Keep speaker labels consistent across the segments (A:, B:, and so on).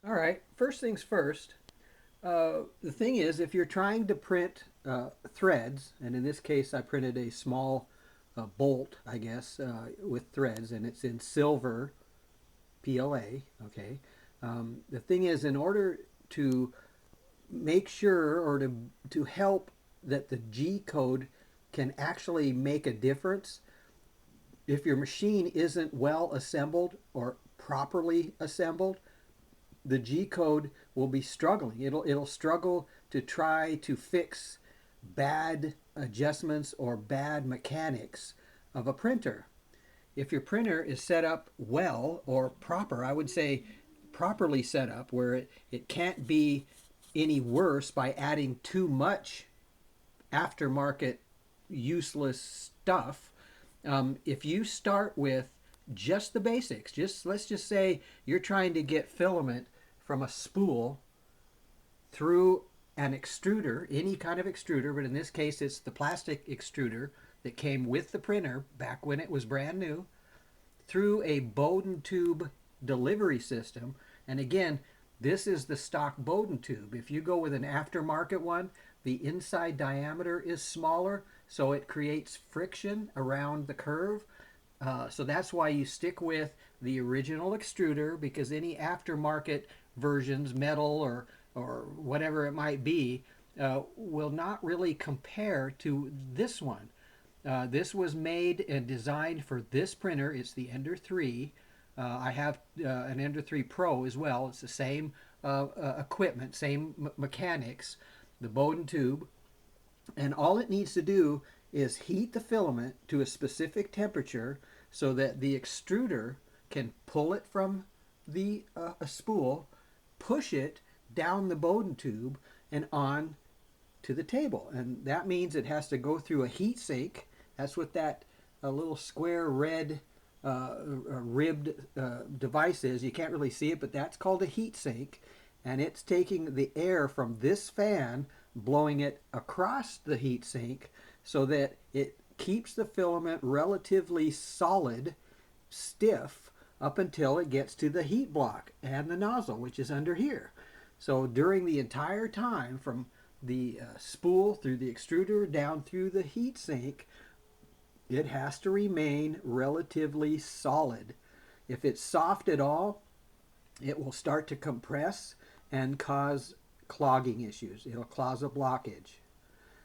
A: All right, first things first. The thing is, if you're trying to print threads, and in this case, I printed a small bolt, I guess, with threads, and it's in silver PLA. Okay. The thing is, in order to make sure or to help that the G code can actually make a difference, if your machine isn't well assembled or properly assembled, the G code will be struggling. It'll struggle to try to fix bad adjustments or bad mechanics of a printer. If your printer is set up well or proper, I would say properly set up, where it can't be any worse by adding too much aftermarket useless stuff. If you start with just the basics, just let's just say you're trying to get filament from a spool through an extruder, any kind of extruder, but in this case it's the plastic extruder that came with the printer back when it was brand new, through a Bowden tube delivery system. And again, this is the stock Bowden tube. If you go with an aftermarket one, the inside diameter is smaller, so it creates friction around the curve. So that's why you stick with the original extruder, because any aftermarket versions, metal or whatever it might be, will not really compare to this one. This was made and designed for this printer. It's the Ender 3. I have an Ender 3 Pro as well. It's the same equipment, same mechanics, the Bowden tube. And all it needs to do is heat the filament to a specific temperature so that the extruder can pull it from the a spool, push it down the Bowden tube and on to the table. And that means it has to go through a heat sink. That's what that little square red ribbed device is. You can't really see it, but that's called a heat sink. And it's taking the air from this fan, blowing it across the heat sink so that it keeps the filament relatively solid, stiff, up until it gets to the heat block and the nozzle, which is under here. So during the entire time, from the spool through the extruder down through the heat sink, it has to remain relatively solid. If it's soft at all, it will start to compress and cause clogging issues. It'll cause a blockage.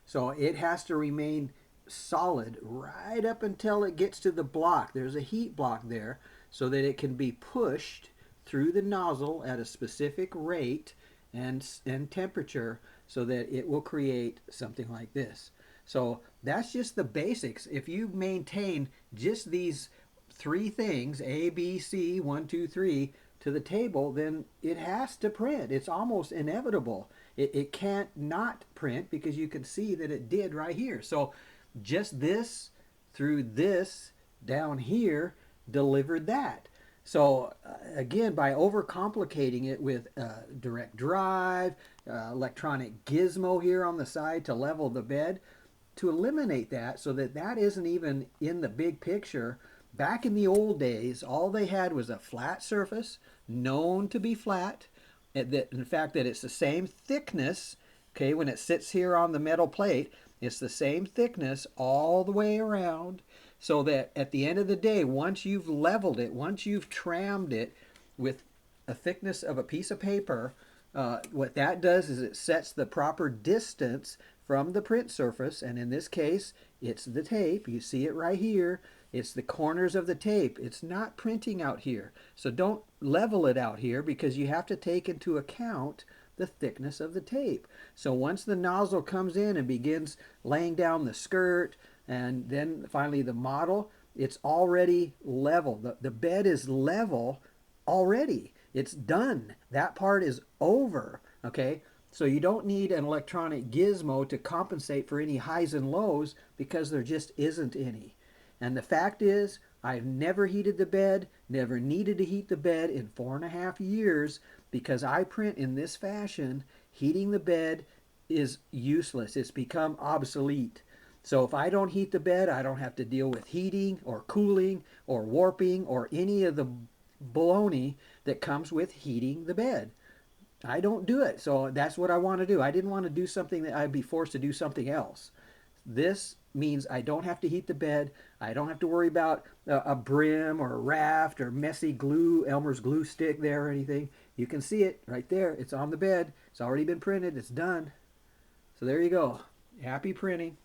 A: So it has to remain solid right up until it gets to the block. There's a heat block there so that it can be pushed through the nozzle at a specific rate and temperature so that it will create something like this. So that's just the basics. If you maintain just these three things, A, B, C, one, two, three, to the table, then it has to print. It's almost inevitable. It can't not print because you can see that it did right here. So just this through this down here delivered that. So again, by overcomplicating it with direct drive, electronic gizmo here on the side to level the bed, to eliminate that so that that isn't even in the big picture. Back in the old days, all they had was a flat surface, known to be flat. In fact, that it's the same thickness. Okay, when it sits here on the metal plate, it's the same thickness all the way around. So that at the end of the day, once you've leveled it, once you've trammed it with a thickness of a piece of paper, what that does is it sets the proper distance from the print surface, and in this case, it's the tape. You see it right here. It's the corners of the tape. It's not printing out here. So don't level it out here because you have to take into account the thickness of the tape. So once the nozzle comes in and begins laying down the skirt and then finally the model, it's already level. The bed is level already. It's done. That part is over. Okay? So you don't need an electronic gizmo to compensate for any highs and lows because there just isn't any. And the fact is, I've never heated the bed, never needed to heat the bed in 4.5 years because I print in this fashion. Heating the bed is useless. It's become obsolete. So if I don't heat the bed, I don't have to deal with heating or cooling or warping or any of the baloney that comes with heating the bed. I don't do it. So that's what I want to do. I didn't want to do something that I'd be forced to do something else. This means I don't have to heat the bed. I don't have to worry about a brim or a raft or messy glue, Elmer's glue stick there or anything. You can see it right there. It's on the bed. It's already been printed. It's done. So there you go. Happy printing.